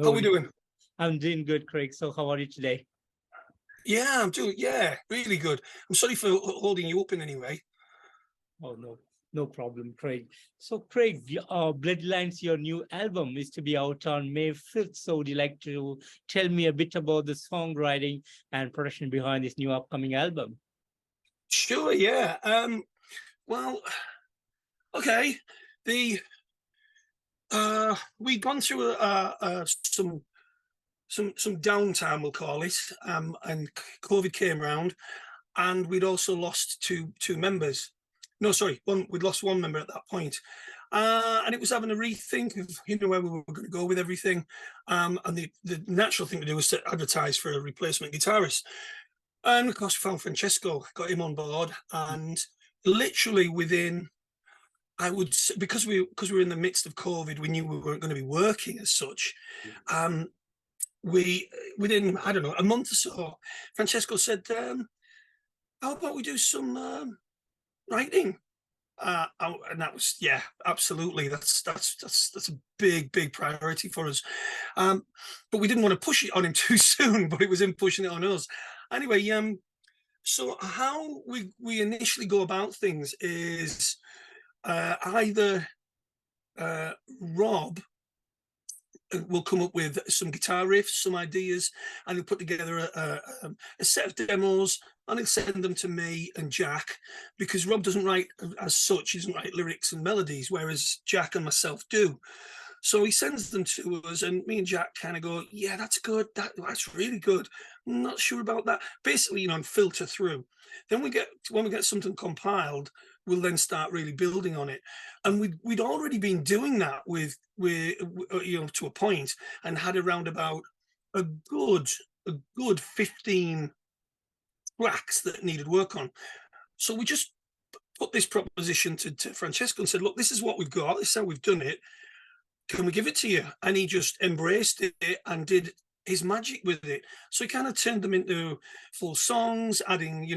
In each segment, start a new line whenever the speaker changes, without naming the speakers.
How are we doing?
I'm doing good, Craig. So how are you today?
Yeah, I'm doing, yeah, really good. I'm sorry for holding you up in any way.
Oh, no problem, Craig. So, Craig, Bloodlines, your new album is to be out on May 5th. So, would you like to tell me a bit about the songwriting and production behind this new upcoming album?
Sure, yeah. Well, okay. The we'd gone through some downtime, we'll call it, and COVID came around, and we'd also lost two members. No, sorry, we'd lost one member at that point. And it was having a rethink of where we were going to go with everything. And the natural thing to do was to advertise for a replacement guitarist. And of course, we found Francesco, got him on board, and literally within, I would say, because we were in the midst of COVID, we knew we weren't going to be working as such. We within, I don't know, a month or so, Francesco said, "How about we do some writing?" And that was, yeah, absolutely. That's a big priority for us. But we didn't want to push it on him too soon. But it was him pushing it on us. Anyway, so how we initially go about things is either Rob will come up with some guitar riffs, some ideas, and he'll put together a set of demos, and he'll send them to me and Jack, because Rob doesn't write as such, he doesn't write lyrics and melodies, whereas Jack and myself do. So he sends them to us, and me and Jack kind of go, yeah, that's good, that's really good, I'm not sure about that. Basically, and filter through. Then when we get something compiled, we'll then start really building on it. And we'd already been doing that with to a point, and had around about a good 15 tracks that needed work on. So we just put this proposition to Francesco and said, look, this is what we've got, this is how we've done it, can we give it to you? And he just embraced it and did his magic with it. So he kind of turned them into full songs, adding,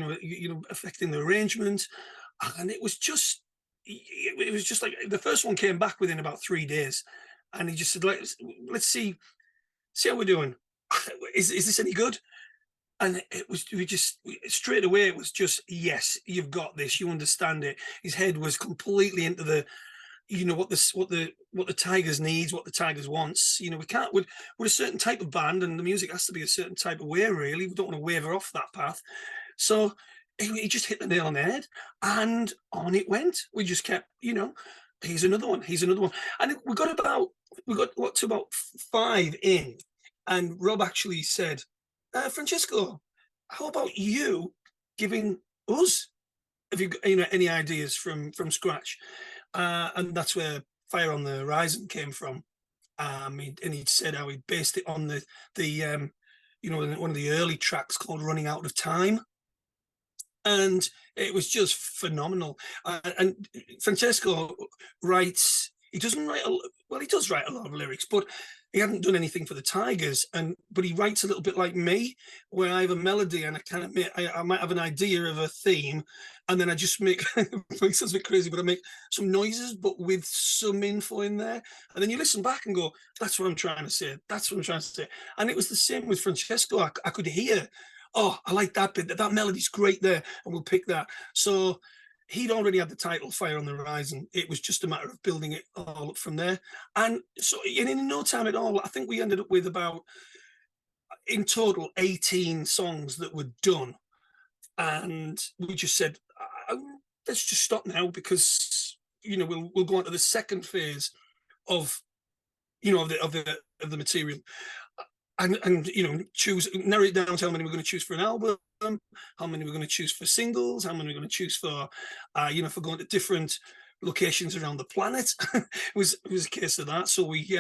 affecting the arrangement. And it was just like the first one came back within about 3 days, and he just said, let's see how we're doing. Is this any good? And it was, straight away, it was just, yes, you've got this, you understand it. His head was completely into the, what the TYGERS needs, what the TYGERS wants. We can't, we're a certain type of band, and the music has to be a certain type of way, really. We don't want to waver off that path. So he just hit the nail on the head, and on it went. We just kept, here's another one, and we got to about 5 in, and Rob actually said, Francesco, how about you giving us, have you got any ideas from scratch? And that's where Fire on the Horizon came from. And he'd said how he based it on the one of the early tracks called Running Out of Time. And it was just phenomenal. And Francesco writes, he doesn't write, he does write a lot of lyrics, but he hadn't done anything for the TYGERS, but he writes a little bit like me, where I have a melody and I might have an idea of a theme, and then I just make, it sounds a bit crazy, but I make some noises, but with some info in there. And then you listen back and go, that's what I'm trying to say. That's what I'm trying to say. And it was the same with Francesco. I could hear, oh, I like that bit, that melody's great there, and we'll pick that. So he'd already had the title Fire on the Horizon. It was just a matter of building it all up from there. And so in no time at all, I think we ended up with about, in total, 18 songs that were done. And we just said, let's just stop now, because, we'll go on to the second phase of, of the material. And narrow it down to how many we're going to choose for an album, how many we're going to choose for singles, how many we're going to choose for, for going to different locations around the planet. it was a case of that. So we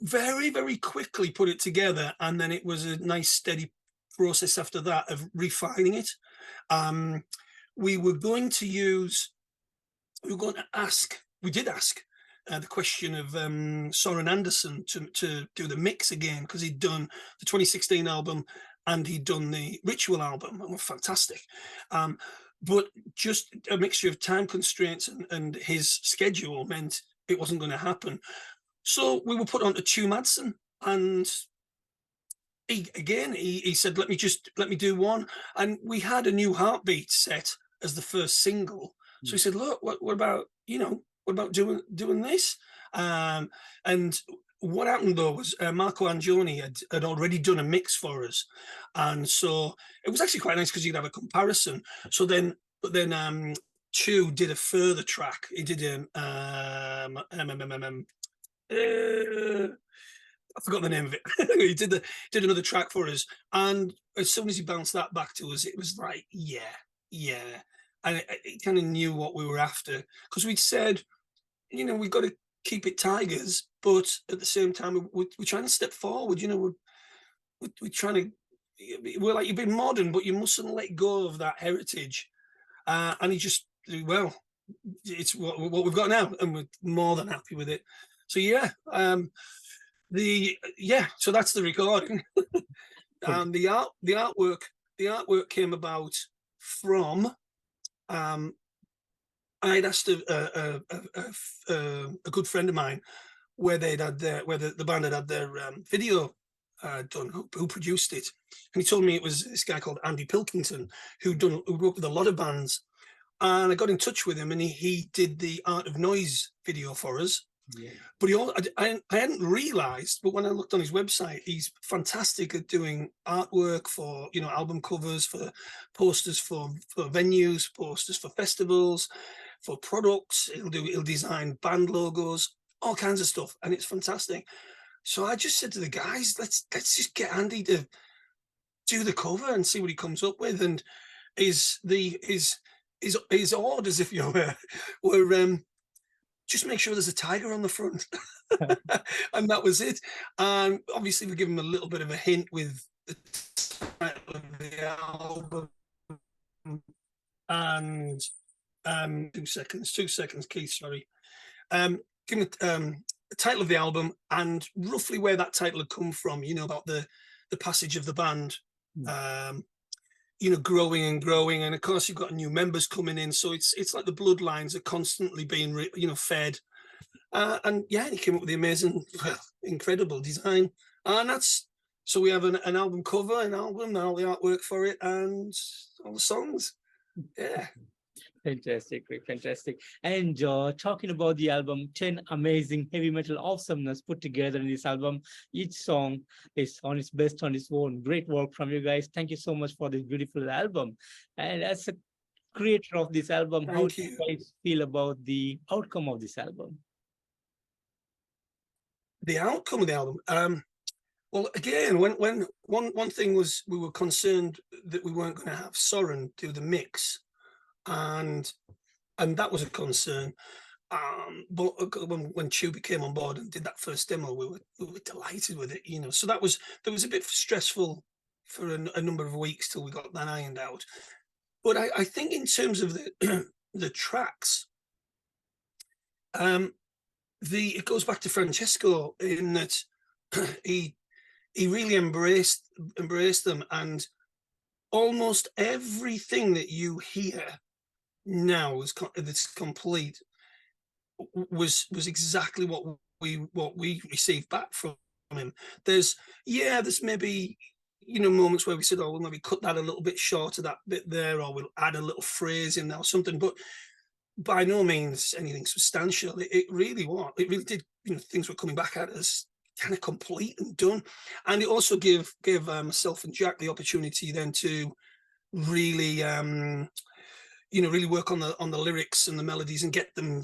very, very quickly put it together, and then it was a nice steady process after that of refining it. We did ask the question of Soren Anderson to do the mix again, because he'd done the 2016 album and he'd done the Ritual album, and were fantastic. But just a mixture of time constraints and his schedule meant it wasn't going to happen. So we were put on to Huw Madsen and he said, let me do one. And we had a New Heartbeat set as the first single. So he said, look, what about, what about doing this? And what happened though was Marco Angioni had already done a mix for us. And so it was actually quite nice because you'd have a comparison. So then, Huw did a further track. He did I forgot the name of it. He did another track for us, and as soon as he bounced that back to us, it was like, yeah, and it kind of knew what we were after, because we'd said, we've got to keep it Tigers, but at the same time, we're trying to step forward. We're trying to, we're like, you've been modern, but you mustn't let go of that heritage. And he just, well, it's what we've got now, and we're more than happy with it. So yeah. So that's the recording. And the artwork came about from I'd asked a good friend of mine where the band had their video done, who produced it, and he told me it was this guy called Andy Pilkington who worked with a lot of bands, and I got in touch with him, and he did the Art of Noise video for us. Yeah. But I hadn't realised, but when I looked on his website, he's fantastic at doing artwork for, album covers, for posters for venues, posters for festivals, for products. He'll design band logos, all kinds of stuff, and it's fantastic. So I just said to the guys, let's just get Andy to do the cover and see what he comes up with. And his orders, if you were just make sure there's a tiger on the front. And that was it. And obviously we give him a little bit of a hint with the title of the album. And 2 seconds, Keith, sorry. Give him the title of the album and roughly where that title had come from, about the passage of the band. Growing and growing, and of course you've got new members coming in, so it's like the bloodlines are constantly being fed, and yeah, he came up with the amazing, incredible design, and so we have an album cover, an album, and all the artwork for it, and all the songs. Yeah.
Fantastic, great, fantastic. And talking about the album, 10 amazing heavy metal awesomeness put together in this album. Each song is on its best on its own. Great work from you guys. Thank you so much for this beautiful album. And as a creator of this album, how do you guys feel about the outcome of this album?
The outcome of the album? Well, again, when one thing was, we were concerned that we weren't going to have Soren do the mix. And that was a concern. But when Huw came on board and did that first demo, we were delighted with it, So that was a bit stressful for a number of weeks till we got that ironed out. But I think in terms of the tracks, it goes back to Francesco in that he really embraced them, and almost everything that you hear now that's complete was exactly what we received back from him. There's maybe moments where we said, oh, we'll maybe cut that a little bit short of that bit there, or we'll add a little phrase in there or something, but by no means anything substantial. It really did, things were coming back at us kind of complete and done. And it also gave myself and Jack the opportunity then to really really work on the lyrics and the melodies and get them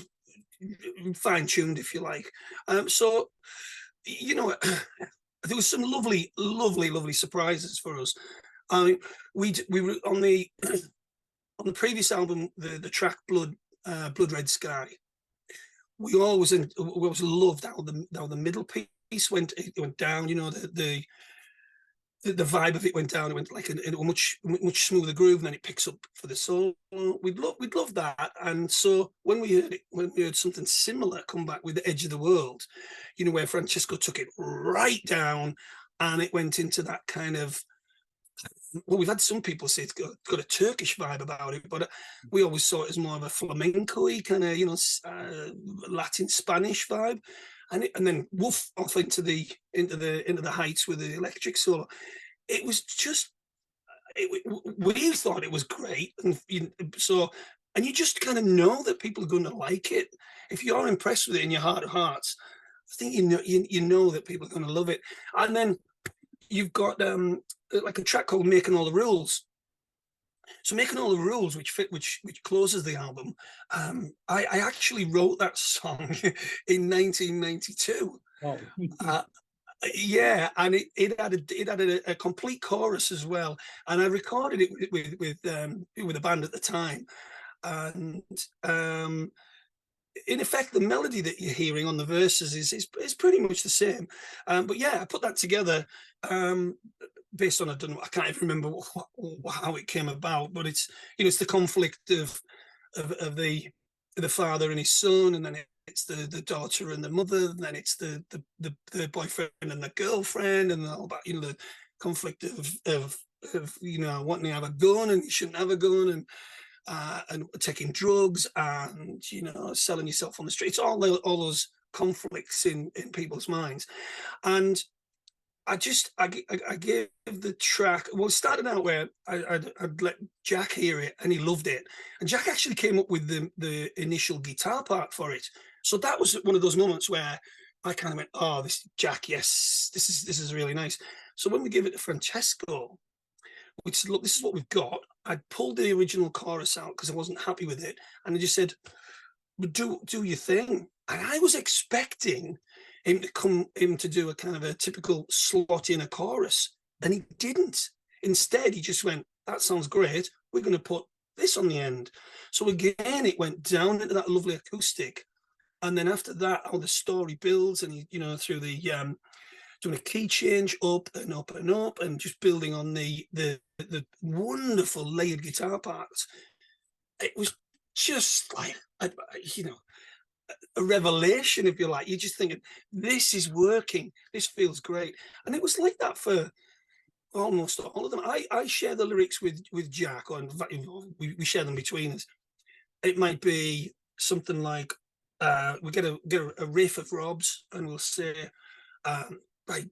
fine-tuned, if you like. So there was some lovely surprises for us. We were on the previous album, the track Blood Red Sky. We always loved how the middle piece went down. The vibe of it went down. It went like in a much smoother groove, and then it picks up for the solo. We'd love that. And so when we heard something similar come back with The Edge of the World, where Francesco took it right down, and it went into that kind of, well, we've had some people say it's got a Turkish vibe about it, but we always saw it as more of a flamenco-y kind of, Latin Spanish vibe. and then woof off into the heights with the electric solo. It was just, we thought it was great, and and you just kind of know that people are going to like it. If you're impressed with it in your heart of hearts, I think you know that people are going to love it. And then you've got like a track called "Making All the Rules." So "Making All the Rules," which closes the album, I actually wrote that song in 1992.
Wow.
Yeah, and it had a complete chorus as well, and I recorded it with a band at the time, and in effect, the melody that you're hearing on the verses is pretty much the same. But yeah, I put that together based on, I don't know, I can't even remember how it came about, but it's, you know, it's the conflict of the father and his son, and then it's the daughter and the mother, and then it's the boyfriend and the girlfriend, and all that, you know, the conflict of you know, wanting to have a gun and you shouldn't have a gun, and taking drugs, and, you know, selling yourself on the streets, all those conflicts in people's minds. And I gave the track, well, it started out where I'd let Jack hear it, and he loved it. And Jack actually came up with the initial guitar part for it. So that was one of those moments where I kind of went, oh, this Jack, yes, this is really nice. So when we gave it to Francesco, we said, look, this is what we've got. I pulled the original chorus out because I wasn't happy with it, and I just said, but do your thing. And I was expecting him to do a kind of a typical slot in a chorus, and he didn't. Instead, he just went, that sounds great, we're going to put this on the end. So again, it went down into that lovely acoustic, and then after that, how the story builds, and you know, through the doing a key change up and up and up, and just building on the wonderful layered guitar parts. It was just like, you know, a revelation, if you like. You're just thinking, this is working, this feels great. And it was like that for almost all of them. I share the lyrics with Jack, or in fact, we share them between us. It might be something like, we get a riff of Robb's, and we'll say, right,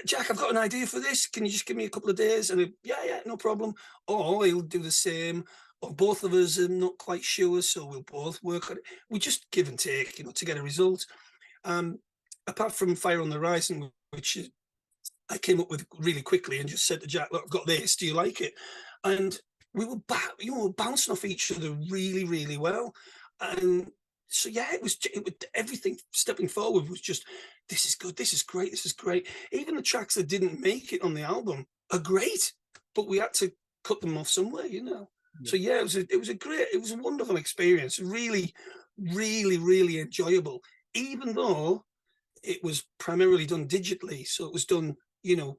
Jack, I've got an idea for this, can you just give me a couple of days? And yeah, no problem. Or he'll do the same, or both of us are not quite sure, so we'll both work on it. We just give and take, you know, to get a result. Apart from Fire on the Horizon, which I came up with really quickly and just said to Jack, look, I've got this, do you like it? And we were bouncing off each other really, really well. And so yeah, it was everything stepping forward was just, this is good, this is great, this is great. Even the tracks that didn't make it on the album are great, but we had to cut them off somewhere, you know. Yeah. So yeah, it was a wonderful experience, really, really, really enjoyable, even though it was primarily done digitally. So it was done, you know,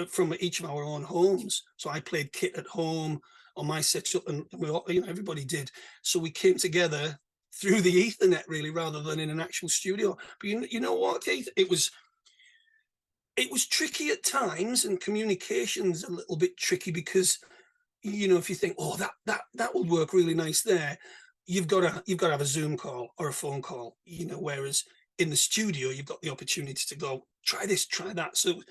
from each of our own homes. So I played kit at home on my setup, and we all, you know, everybody did. So we came together through the Ethernet, really, rather than in an actual studio. But you know what, Keith? It was tricky at times, and communication's a little bit tricky, because, you know, if you think, oh, that will work really nice there, you've got to have a Zoom call or a phone call, you know, whereas in the studio you've got the opportunity to go, try this, try that. So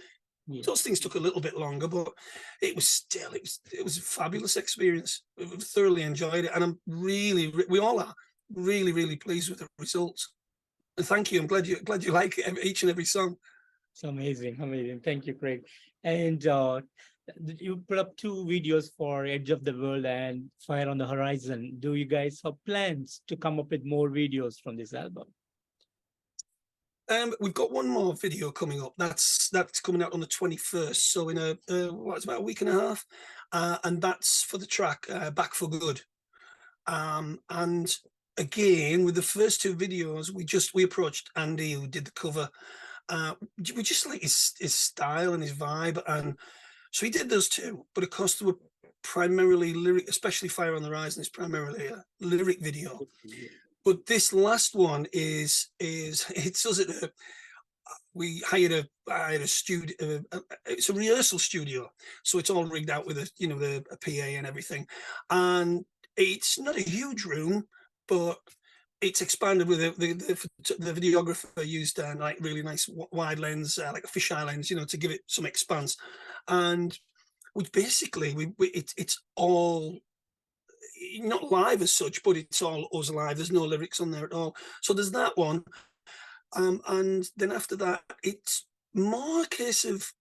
yeah, those things took a little bit longer, but it was a fabulous experience. We thoroughly enjoyed it, and we all are really, really pleased with the results. And thank you. I'm glad you like each and every song.
It's amazing. Thank you, Craig. And you put up 2 videos for Edge of the World and Fire on the Horizon. Do you guys have plans to come up with more videos from this album?
We've got one more video coming up. That's coming out on the 21st. So in it's about a week and a half, and that's for the track Back for Good. And again, with the first 2 videos, we approached Andy, who did the cover. We just like his style and his vibe, and so he did those 2. But of course, they were primarily lyric, especially Fire on the Horizon is primarily a lyric video. But this last one is it's us at we hired a studio. It's a rehearsal studio, so it's all rigged out with a PA and everything. And it's not a huge room, but it's expanded with the videographer used like really nice wide lens, like a fisheye lens, you know, to give it some expanse, and which basically it's all not live as such, but it's all us live. There's no lyrics on there at all. So there's that one, and then after that, it's more a case of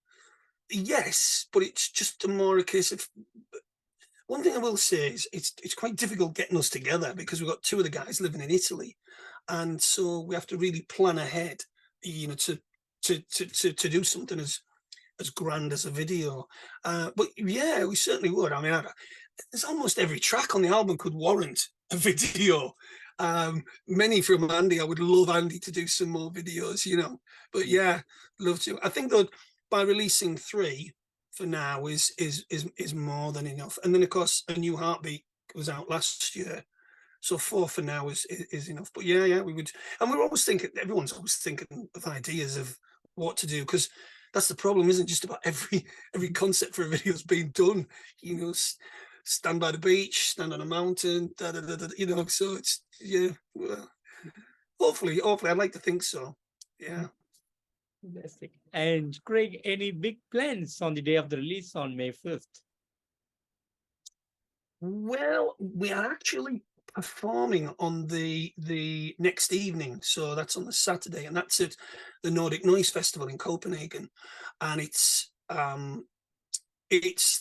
yes, but it's just more a case of. One thing I will say is it's quite difficult getting us together because we've got two of the guys living in Italy, and so we have to really plan ahead, you know, to do something as grand as a video. But yeah, we certainly would. I mean, there's almost every track on the album could warrant a video. Many from Andy. I would love Andy to do some more videos, you know. But yeah, love to. I think that by releasing 3 for now is more than enough. And then of course A New Heartbeat was out last year, so 4 for now is enough. But yeah, we would, and we're always thinking. Everyone's always thinking of ideas of what to do, because that's the problem. Isn't just about every concept for a video is being done. You know, stand by the beach, stand on a mountain, you know. So it's well, hopefully, I'd like to think so. Yeah.
Fantastic. And Craig, any big plans on the day of the release on May 5th?
Well, we are actually performing on the next evening, so that's on the Saturday, and that's at the Nordic Noise Festival in Copenhagen, and it's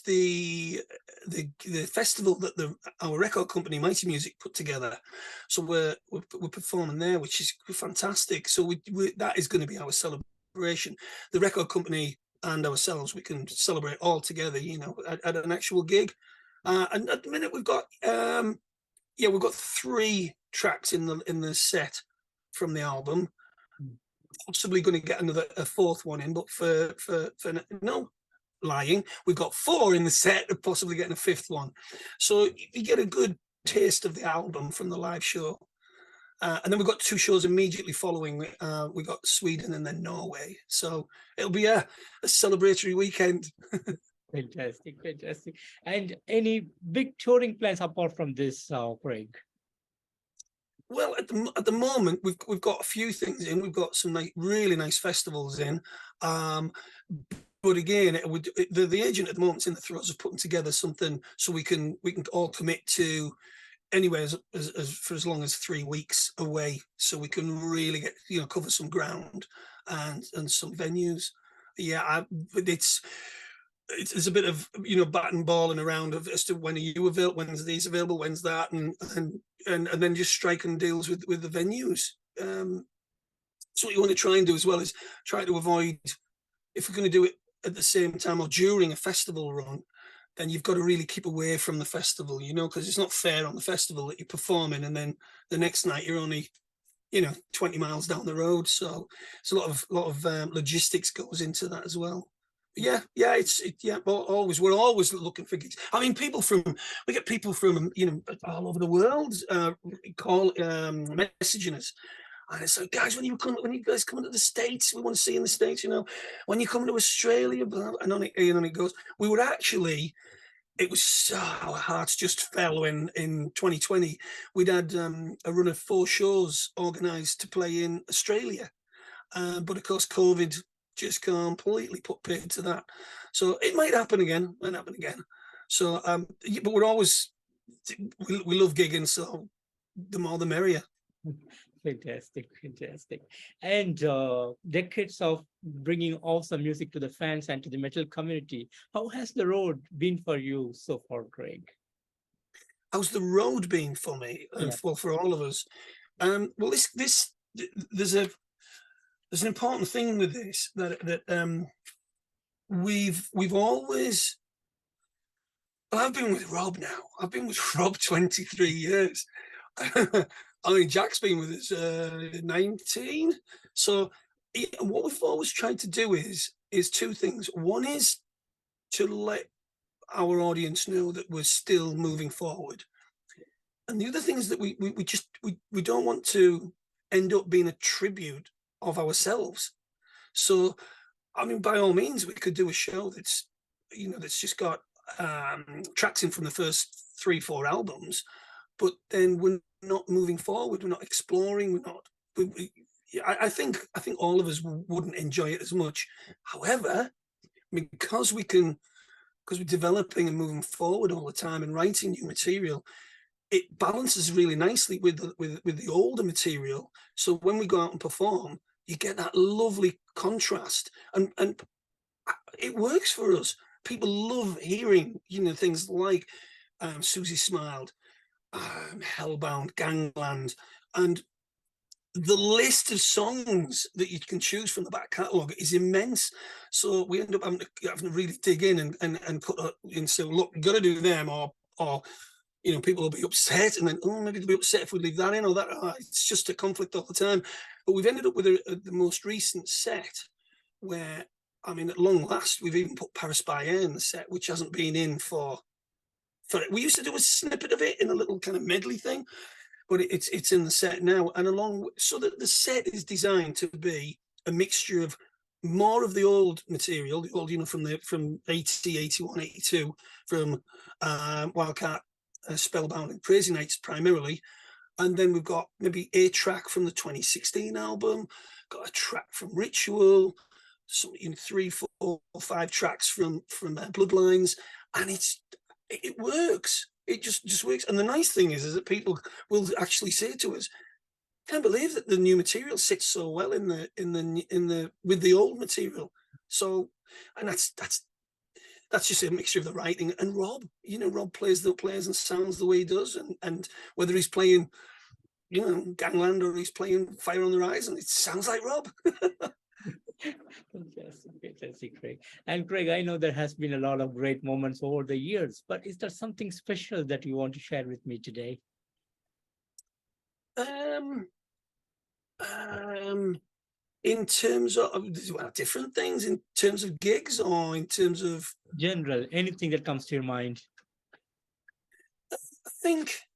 the festival that our record company Mighty Music put together. So we're performing there, which is fantastic. So we that is going to be our celebration. The record company and ourselves, we can celebrate all together, you know, at an actual gig. And at the minute we've got we've got 3 tracks in the set from the album. Possibly going to get a 4th one in, but for no lying, we've got 4 in the set, possibly getting a 5th one. So you get a good taste of the album from the live show. And then we've got 2 shows immediately following. We got Sweden and then Norway. So it'll be a celebratory weekend.
Fantastic. And any big touring plans apart from this, Craig?
Well, at the moment, we've got a few things in. We've got some really nice festivals in. But again, the agent at the moment's in the throes of putting together something so we can all commit to anywhere for as long as 3 weeks away, so we can really get, you know, cover some ground and some venues. Yeah, but it's a bit of, you know, bat and balling around as to when are you available, when's these available, when's that, and then just striking deals with the venues. So what you want to try and do as well is try to avoid, if we're going to do it at the same time or during a festival run, then you've got to really keep away from the festival, you know, because it's not fair on the festival that you're performing and then the next night you're only, you know, 20 miles down the road. So it's a lot of logistics goes into that as well. Yeah, always, we're always looking for gigs. I mean, we get people from, you know, all over the world messaging us. And it's like, guys, when you guys come to the States, we want to see you in the States, you know. When you come to Australia, and on it goes. We were actually, it was so, our hearts just fell when in 2020 we'd had a run of 4 shows organised to play in Australia, but of course COVID just completely put paid to that. So it might happen again. So, but we're always, we love gigging, so the more the merrier.
Fantastic. And decades of bringing awesome music to the fans and to the metal community. How has the road been for you so far, Craig?
How's the road been for me? Well, for all of us. Well, there's an important thing with this that we've always. Well, I've been with Rob now. I've been with Rob 23 years. I mean, Jack's been with us 19. So what we've always tried to do is 2 things. One is to let our audience know that we're still moving forward. And the other thing is that we don't want to end up being a tribute of ourselves. So, I mean, by all means, we could do a show that's, you know, that's just got tracks in from the first 3-4 albums. but then we're not moving forward, we're not exploring, we're not, I think all of us wouldn't enjoy it as much. However, because we're developing and moving forward all the time and writing new material, it balances really nicely with the older material. So when we go out and perform, you get that lovely contrast, and it works for us. People love hearing, things like Susie Smiled, Hellbound, Gangland, and the list of songs that you can choose from the back catalogue is immense. So we end up having to really dig in and put in. So look, you got to do them, or people will be upset, and then maybe they'll be upset if we leave that in or that. It's just a conflict all the time. But we've ended up with the most recent set where, I mean, at long last, we've even put Paris by Air in the set, which hasn't been in for. We used to do a snippet of it in a little kind of medley thing, but it's in the set now. And so that the set is designed to be a mixture of more of the old material, the old, from 80, 81, 82, from Wildcat, Spellbound and Crazy Nights primarily. And then we've got maybe a track from the 2016 album, got a track from Ritual, so in 3, 4, 5 tracks from Bloodlines, and it works. It just works. And the nice thing is that people will actually say to us, "Can't believe that the new material sits so well in the with the old material." So, and that's just a mixture of the writing and Rob. Rob plays and sounds the way he does, and whether he's playing, Gangland or he's playing Fire on the Horizon, it sounds like Rob.
Fantastic, Craig. And Craig, I know there has been a lot of great moments over the years, but is there something special that you want to share with me today?
In terms of different things, in terms of gigs, or in terms of
general, anything that comes to your mind?
I think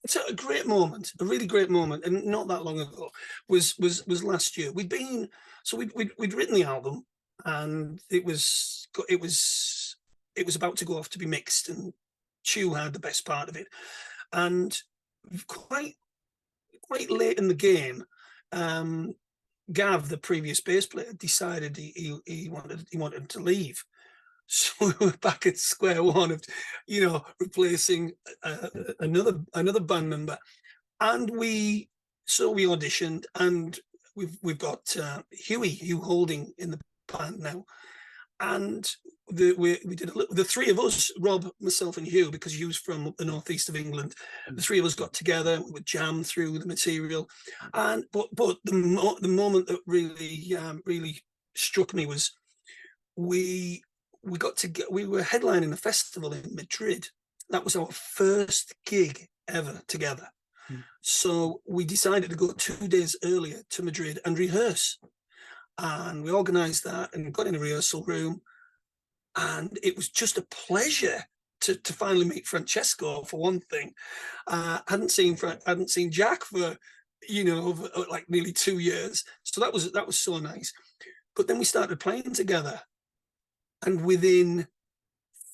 it's a great moment, a really great moment, and not that long ago was last year. We'd written the album, and it was about to go off to be mixed, and Huw had the best part of it, and quite late in the game, Gav, the previous bass player, decided he wanted to leave. So we were back at square one of, replacing another band member, and we auditioned, and we've got Huw Holding in the band now, and we did the three of us, Rob, myself, and Huw, because Huw's from the northeast of England. The three of us got together, we would jam through the material, and but the moment that really struck me was we were headlining a festival in Madrid. That was our first gig ever together. So we decided to go 2 days earlier to Madrid and rehearse. And we organised that and got in a rehearsal room. And it was just a pleasure to finally meet Francesco, for one thing. I hadn't seen Jack for, like nearly 2 years. So that was so nice. But then we started playing together. And within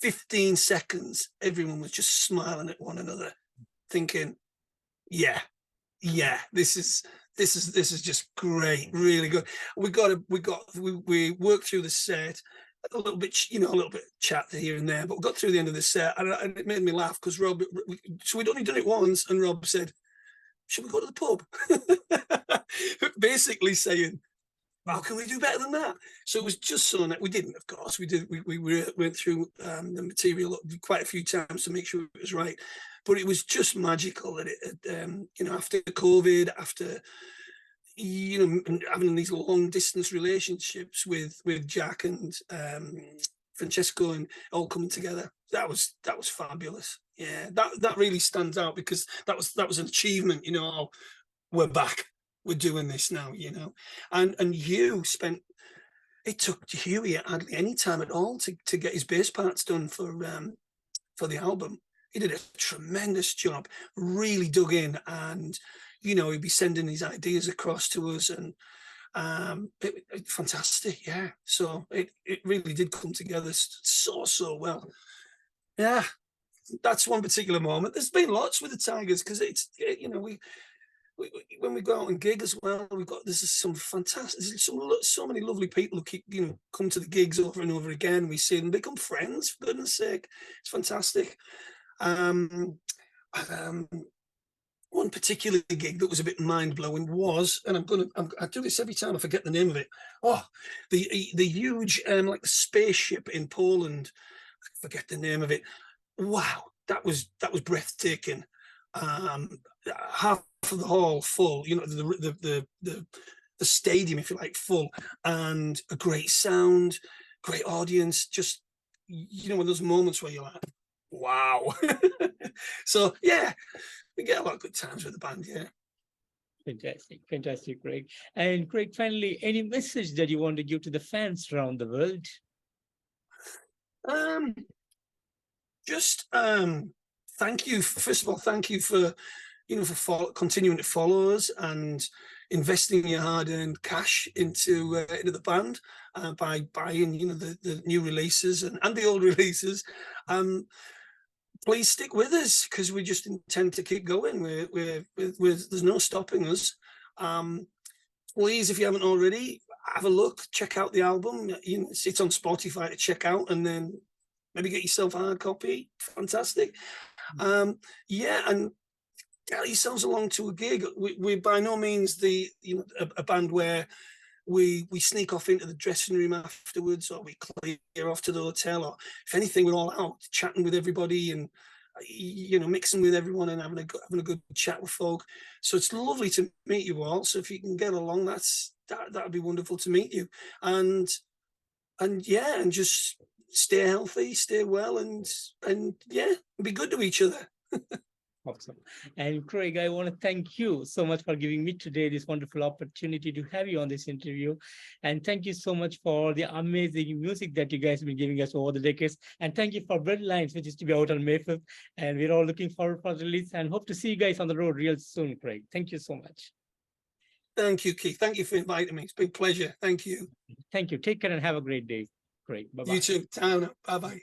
15 seconds, everyone was just smiling at one another, thinking, yeah, this is just great, really good. We worked through the set a little bit, a little bit of chat here and there, but we got through the end of the set, and it made me laugh because Rob. So we'd only done it once, and Rob said, "Should we go to the pub?" Basically saying, how can we do better than that? So it was just so that we didn't, of course. We did. We went through the material quite a few times to make sure it was right. But it was just magical that it, after COVID, after having these long distance relationships with Jack and Francesco, and all coming together, that was fabulous. Yeah, that really stands out, because that was an achievement. Oh, we're back. We're doing this now, and Huw it took Huey hardly any time at all to get his bass parts done for the album. He did a tremendous job, really dug in, and he'd be sending his ideas across to us, and fantastic. Yeah, so it really did come together so well. Yeah. that's one particular moment. There's been lots with the Tigers because it's, you know, we when we go out and gig as well, there's some fantastic, so many lovely people who keep, you know, come to the gigs over and over again. We see them become friends, for goodness sake. It's fantastic. One particular gig that was a bit mind-blowing was, and I do this every time I forget the name of it. Oh, the huge like the spaceship in Poland. I forget the name of it. Wow, that was breathtaking. Half of the hall full, you know, the stadium, if you like, full, and a great sound, great audience. Just, you know, one of those moments where you're like, wow. So yeah, we get a lot of good times with the band. Yeah.
Fantastic, Craig. And Craig, finally, any message that you want to give to the fans around the world?
Just thank you. First of all, thank you for, you know, continuing to follow us and investing your hard-earned cash into the band by buying, you know, the new releases and the old releases. Please stick with us because we just intend to keep going. There's no stopping us. Please, if you haven't already, have a look, check out the album. You know, it's on Spotify to check out, and then maybe get yourself a hard copy. Fantastic. Yeah, and get yourselves along to a gig. We're by no means a band where we sneak off into the dressing room afterwards, or we clear off to the hotel, or if anything, we're all out chatting with everybody and, you know, mixing with everyone and having a good chat with folk. So it's lovely to meet you all. So if you can get along, that'd be wonderful to meet you. And yeah, and just stay healthy, stay well, and yeah, be good to each other.
Awesome. And Craig, I want to thank you so much for giving me today this wonderful opportunity to have you on this interview. And thank you so much for the amazing music that you guys have been giving us over the decades. And thank you for Bloodlines, which is to be out on May 5th. And we're all looking forward for the release and hope to see you guys on the road real soon, Craig. Thank you so much.
Thank you, Keith. Thank you for inviting me. It's been a pleasure. Thank you.
Thank you. Take care and have a great day, Craig. Bye-bye.
You too. Bye-bye.